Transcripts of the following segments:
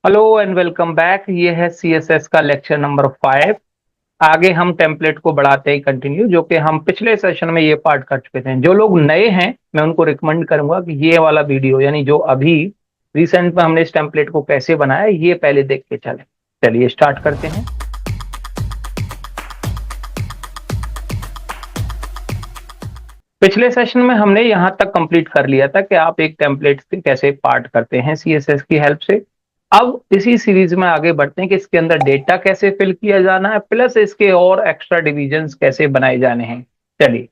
Hello and welcome back. ये है CSS का लेक्चर नंबर 5। आगे हम टेम्पलेट को बढ़ाते ही कंटिन्यू, जो कि हम पिछले सेशन में ये पार्ट कर चुके थे। जो लोग नए हैं मैं उनको रिकमेंड करूंगा कि ये वाला वीडियो, यानी जो अभी रिसेंट में हमने इस टेम्पलेट को कैसे बनाया, ये पहले देख के चले। चलिए स्टार्ट करते हैं। पिछले सेशन में हमने यहां तक कंप्लीट कर लिया था कि आप एक टेम्पलेट से कैसे पार्ट करते हैं सीएसएस की हेल्प से। अब इसी सीरीज में आगे बढ़ते हैं कि इसके अंदर डेटा कैसे फिल किया जाना है, प्लस इसके और एक्स्ट्रा डिविजन्स कैसे बनाए जाने हैं। चलिए,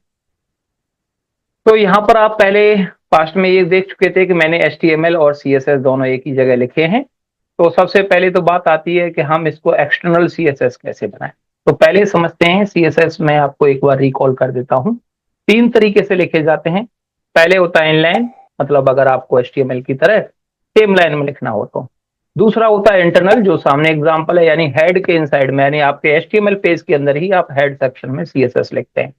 तो यहाँ पर आप पहले पास्ट में ये देख चुके थे कि मैंने HTML और CSS दोनों एक ही जगह लिखे हैं। तो सबसे पहले तो बात आती है कि हम इसको एक्सटर्नल CSS कैसे बनाएं। तो पहले समझते हैं CSS में, आपको एक बार रिकॉल कर देता हूं। 3 तरीके से लिखे जाते हैं। पहले होता है इनलाइन, मतलब अगर आपको HTML की तरह सेम लाइन में लिखना हो तो। दूसरा होता है इंटरनल, जो सामने एग्जांपल है, यानी हेड के इनसाइड में, यानी आपके HTML पेज के अंदर ही आप हेड सेक्शन में CSS लिखते हैं।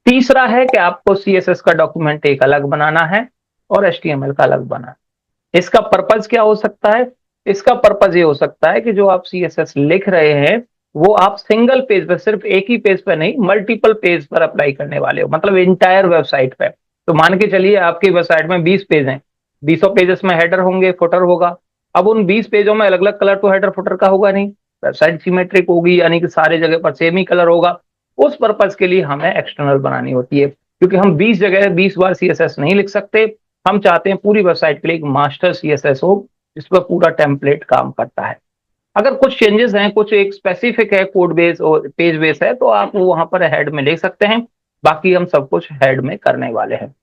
तीसरा है कि आपको CSS का डॉक्यूमेंट एक अलग बनाना है और HTML का अलग बनाना है। इसका पर्पज क्या हो सकता है? इसका पर्पज ये हो सकता है कि जो आप CSS लिख रहे हैं वो आप सिंगल पेज पर, सिर्फ एक ही पेज पर नहीं, मल्टीपल पेज पर अप्लाई करने वाले हो, मतलब इंटायर वेबसाइट पे। तो मान के चलिए आपकी वेबसाइट में 20 पेज हैं, 20 पेजेस में हेडर होंगे, फुटर होगा। अब उन 20 पेजों में अलग अलग कलर तो हेडर फुटर का होगा नहीं, वेबसाइट सिमेट्रिक होगी, यानी कि सारे जगह पर सेम ही कलर होगा। उस पर्पज के लिए हमें एक्सटर्नल बनानी होती है, क्योंकि हम 20 जगह 20 बार CSS नहीं लिख सकते। हम चाहते हैं पूरी वेबसाइट के लिए एक मास्टर CSS हो जिस पर पूरा टेम्पलेट काम करता है। अगर कुछ चेंजेस हैं, कुछ एक स्पेसिफिक है, कोड बेस और पेज बेस है, तो आप वो वहां पर हेड में ले सकते हैं। बाकी हम सब कुछ हेड में करने वाले हैं।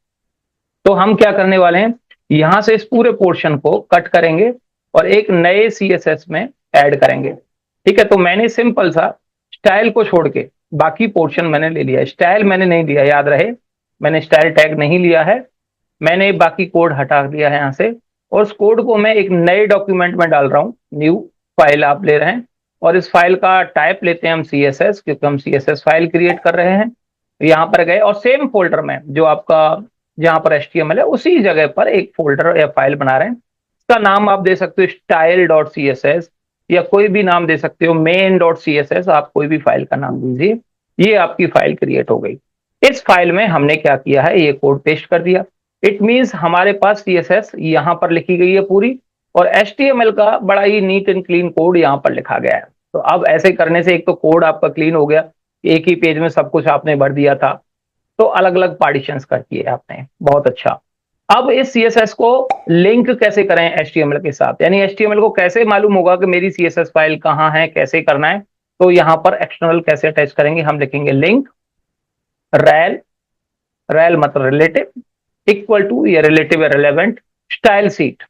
तो हम क्या करने वाले हैं, यहां से इस पूरे पोर्शन को कट करेंगे और एक नए CSS में ऐड करेंगे। ठीक है, तो मैंने सिंपल सा स्टाइल को छोड़ के बाकी पोर्शन मैंने ले लिया। स्टाइल मैंने नहीं लिया, याद रहे, मैंने स्टाइल टैग नहीं लिया है। मैंने बाकी कोड हटा दिया है यहाँ से, और उस कोड को मैं एक नए डॉक्यूमेंट में डाल रहा हूँ। न्यू फाइल आप ले रहे हैं, और इस फाइल का टाइप लेते हैं हम CSS, क्योंकि हम CSS फाइल क्रिएट कर रहे हैं। यहाँ पर गए और सेम फोल्डर में जो आपका, जहां पर HTML है, उसी जगह पर एक फोल्डर या फाइल बना रहे हैं। इसका नाम आप दे सकते हो style.css, या कोई भी नाम दे सकते हो, main.css, आप कोई भी फाइल का नाम दीजिए। ये आपकी फाइल क्रिएट हो गई। इस फाइल में हमने क्या किया है, ये कोड पेस्ट कर दिया। इट मींस हमारे पास CSS यहां पर लिखी गई है पूरी, और HTML का बड़ा ही नीट एंड क्लीन कोड यहां पर लिखा गया है। तो अब ऐसे करने से एक तो कोड आपका क्लीन हो गया, एक ही पेज में सब कुछ आपने भर दिया था, तो अलग अलग पार्टीशंस कर दिए आपने, बहुत अच्छा। अब इस CSS को लिंक कैसे करें HTML के साथ, यानी HTML को कैसे मालूम होगा कि मेरी CSS फाइल कहां है, कैसे करना है। तो यहां पर एक्सटर्नल कैसे अटैच करेंगे, हम लिखेंगे लिंक रेल, रेल मतलब रिलेटिव, इक्वल टू, या रिलेटिव या relevant, style sheet.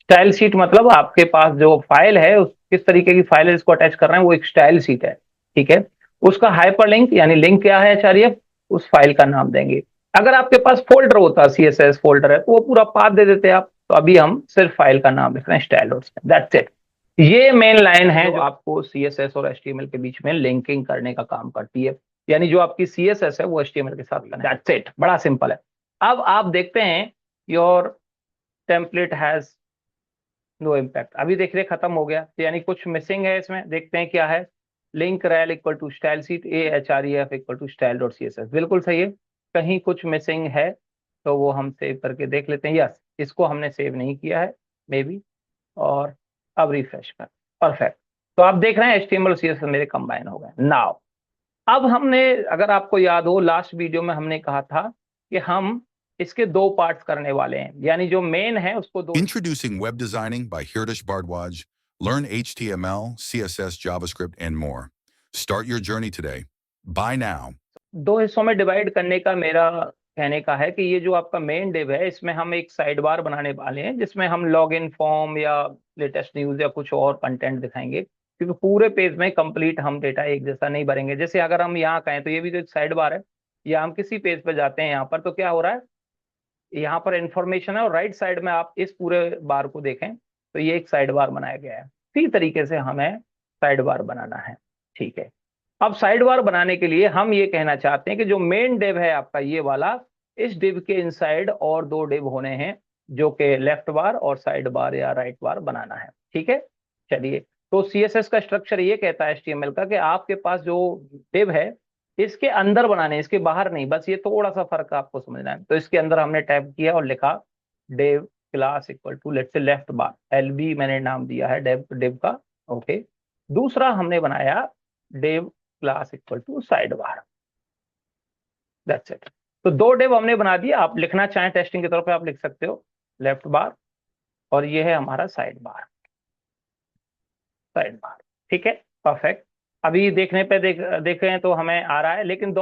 Style sheet मतलब आपके पास जो फाइल है, उस किस तरीके की फाइल है जिसको अटैच कर रहे हैं, वो एक स्टाइल शीट है। ठीक है, उसका हाइपर लिंक, यानी लिंक क्या है आचार्य, उस फाइल का नाम देंगे। अगर आपके पास फोल्डर होता, CSS फोल्डर है, तो वो पूरा पाथ दे देते आप। तो अभी हम सिर्फ फाइल का नाम लिख रहे हैं, स्टाइल, दैट्स इट। ये मेन लाइन है जो आपको CSS और HTML के बीच में लिंकिंग करने का काम करती है, यानी जो आपकी CSS है वो HTML के साथ करना है। दैट्स इट, बड़ा सिंपल है। अब आप देखते हैं your template has no impact. अभी देख रहे खत्म हो गया, तो यानी कुछ मिसिंग है इसमें। देखते हैं क्या है। Link rel equal to stylesheet AHREF equal to style dot CSS, बिल्कुल सही है। कहीं कुछ मिसिंग है तो वो हम सेव करके देख लेते हैं। यस, इसको हमने सेव नहीं किया है मे बी, और अब रिफ्रेश कर, परफेक्ट। तो आप देख रहे हैं HTML और CSS मेरे कंबाइन हो गए नाउ। अब हमने, अगर आपको याद हो, लास्ट वीडियो में हमने कहा था कि हम इसके 2 पार्ट्स करने वाले हैं, यानी जो मेन है उसको 2। Introducing Web Designing by Hirdesh Bardwaj. Learn HTML, CSS, JavaScript, and more. Start your journey today. Buy now. 2 हिस्सों में डिवाइड करने का मेरा कहने का है कि ये जो आपका मेन डिव है, इसमें हम एक साइड बार बनाने वाले हैं, जिसमें हम लॉग इन फॉर्म या लेटेस्ट न्यूज या कुछ और कंटेंट दिखाएंगे, क्योंकि पूरे पेज में कंप्लीट हम डेटा एक जैसा नहीं भरेंगे। जैसे अगर हम यहाँ कहें तो ये भी तो एक साइड बार है, या हम किसी पेज पर जाते हैं यहाँ पर, तो क्या हो रहा है, यहाँ पर इंफॉर्मेशन है और राइट साइड में आप इस पूरे बार को देखें तो ये एक साइड बार बनाया गया है। इसी तरीके से हमें साइड बार बनाना है। ठीक है, अब साइड बार बनाने के लिए हम ये कहना चाहते हैं कि जो मेन डिव है आपका ये वाला, इस डिव के इनसाइड और 2 डिव होने हैं, जो कि लेफ्ट बार और साइड बार या राइट बार बनाना है। ठीक है, चलिए, तो सीएसएस का स्ट्रक्चर ये कहता है एचटीएमएल का कि आपके पास जो डिव है इसके अंदर बनाने, इसके बाहर नहीं, बस ये थोड़ा सा फर्क आपको समझना है। तो इसके अंदर हमने टाइप किया और लिखा div class equal to let's say left bar, LB मैंने नाम दिया है डिव डिव का। ओके, दूसरा हमने बनाया div class equal to side bar, that's it. तो दो डिव हमने बना दिया, आप लिखना चाहें टेस्टिंग के तौर पे आप लिख सकते हो लेफ्ट बार, और ये है हमारा साइड बार, साइड बार। ठीक है, परफेक्ट। अभी देखने पे देखें तो हमें आ रहा है, लेकिन